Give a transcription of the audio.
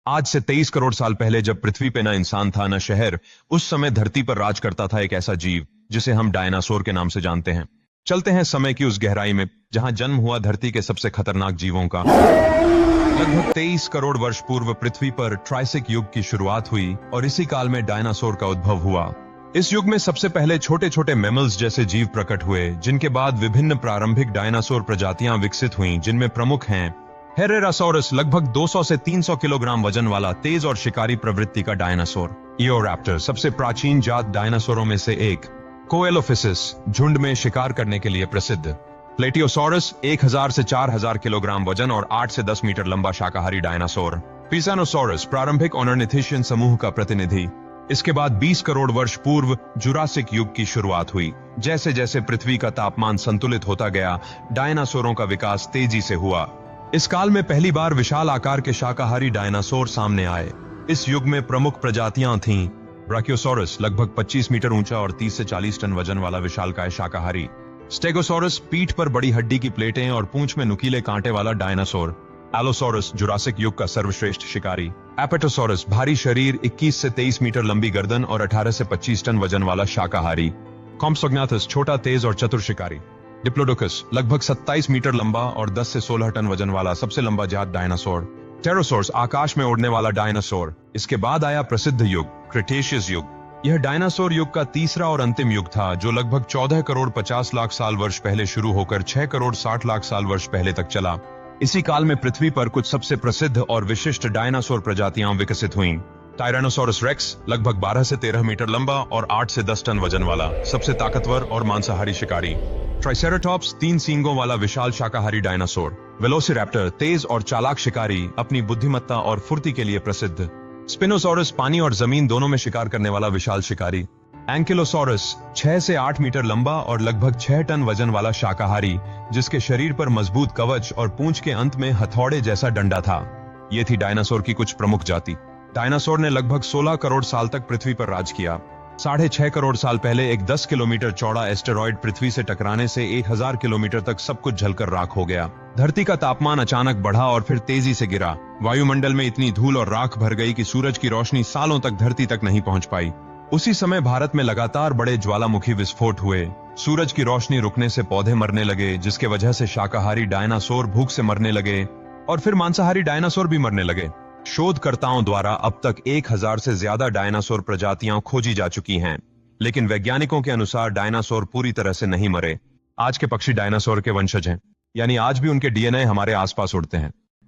आज से 23 करोड़ साल पहले जब पृथ्वी पे ना इंसान था ना शहर, उस समय धरती पर राज करता था एक ऐसा जीव जिसे हम डायनासोर के नाम से जानते हैं। चलते हैं समय की उस गहराई में जहां जन्म हुआ धरती के सबसे खतरनाक जीवों का। लगभग 23 करोड़ वर्ष पूर्व पृथ्वी पर ट्राइसिक युग की शुरुआत हुई और इसी काल में डायनासोर का उद्भव हुआ। इस युग में सबसे पहले छोटे छोटे मैमल्स जैसे जीव प्रकट हुए, जिनके बाद विभिन्न प्रारंभिक डायनासोर प्रजातियां विकसित हुईं, जिनमें प्रमुख हैं हेरेरासोरस, लगभग 200 से 300 किलोग्राम वजन वाला तेज और शिकारी प्रवृत्ति का डायनासोर। इओरैप्टर, सबसे प्राचीन जात डायनासोरों में से एक। कोएलोफिसिस, झुंड में शिकार करने के लिए प्रसिद्ध। प्लेटियोसोरस, 1000 से 4000 किलोग्राम वजन और 8 से 10 मीटर लंबा शाकाहारी डायनासोर। पिसानोसोरस, प्रारंभिक ऑर्निथिशियन समूह का प्रतिनिधि। इसके बाद 20 करोड़ वर्ष पूर्व जुरासिक युग की शुरुआत हुई। जैसे जैसे पृथ्वी का तापमान संतुलित होता गया, डायनासोरों का विकास तेजी से हुआ। इस काल में पहली बार विशाल आकार के शाकाहारी डायनासोर सामने आए। इस युग में प्रमुख प्रजातियां थीं ब्राचियोसोरस, लगभग 25 मीटर ऊंचा और 30 से 40 टन वजन वाला विशालकाय शाकाहारी। स्टेगोसोरस, पीठ पर बड़ी हड्डी की प्लेटें और पूंछ में नुकीले कांटे वाला डायनासोर। एलोसोरस, जुरासिक युग का सर्वश्रेष्ठ शिकारी। एपेटोसोरस, भारी शरीर, 21 से 23 मीटर लंबी गर्दन और 18 से 25 टन वजन वाला शाकाहारी। कॉम्प्सोग्नाथस, छोटा, तेज और चतुर शिकारी। डिप्लोडोकस, लगभग 27 मीटर लंबा और 10 से 16 टन वजन वाला सबसे लंबा जात डायनासोर। टेरोसोर्स, आकाश में उड़ने वाला डायनासोर। इसके बाद आया प्रसिद्ध युग, क्रिटेशियस युग। यह डायनासोर युग का तीसरा और अंतिम युग था, जो लगभग 14 करोड़ 50 लाख साल वर्ष पहले शुरू होकर 6 करोड़ 60 लाख साल वर्ष पहले तक चला। इसी काल में पृथ्वी पर कुछ सबसे प्रसिद्ध और विशिष्ट डायनासोर प्रजातियां विकसित हुईं। टायरानोसोरस रेक्स, लगभग 12 से 13 मीटर लंबा और 8 से 10 टन वजन वाला सबसे ताकतवर और मांसाहारी शिकारी। ट्राइसेराटॉप्स, 3 सींगों वाला विशाल शाकाहारी डायनासोर। वेलोसिरैप्टर, तेज और चालाक शिकारी, अपनी बुद्धिमत्ता और फुर्ती के लिए प्रसिद्ध। स्पिनोसोरस, पानी और जमीन दोनों में शिकार करने वाला विशाल शिकारी। एंकिलोसोरस, 6 से 8 मीटर लंबा और लगभग 6 टन वजन वाला शाकाहारी, जिसके शरीर पर मजबूत कवच और पूंछ के अंत में हथौड़े जैसा डंडा था। ये थी डायनासोर की कुछ प्रमुख जाति। डायनासोर ने लगभग 16 करोड़ साल तक पृथ्वी पर राज किया। 6.5 करोड़ साल पहले एक 10 किलोमीटर चौड़ा एस्टेरॉयड पृथ्वी से टकराने से 1000 किलोमीटर तक सब कुछ जलकर राख हो गया। धरती का तापमान अचानक बढ़ा और फिर तेजी से गिरा। वायुमंडल में इतनी धूल और राख भर गई कि सूरज की रोशनी सालों तक धरती तक नहीं पहुंच पाई। उसी समय भारत में लगातार बड़े ज्वालामुखी विस्फोट हुए। सूरज की रोशनी रुकने से पौधे मरने लगे, जिसके वजह से शाकाहारी डायनासोर भूख से मरने लगे और फिर मांसाहारी डायनासोर भी मरने लगे। शोधकर्ताओं द्वारा अब तक 1000 से ज्यादा डायनासोर प्रजातियां खोजी जा चुकी हैं, लेकिन वैज्ञानिकों के अनुसार डायनासोर पूरी तरह से नहीं मरे। आज के पक्षी डायनासोर के वंशज हैं, यानी आज भी उनके डीएनए हमारे आसपास उड़ते हैं।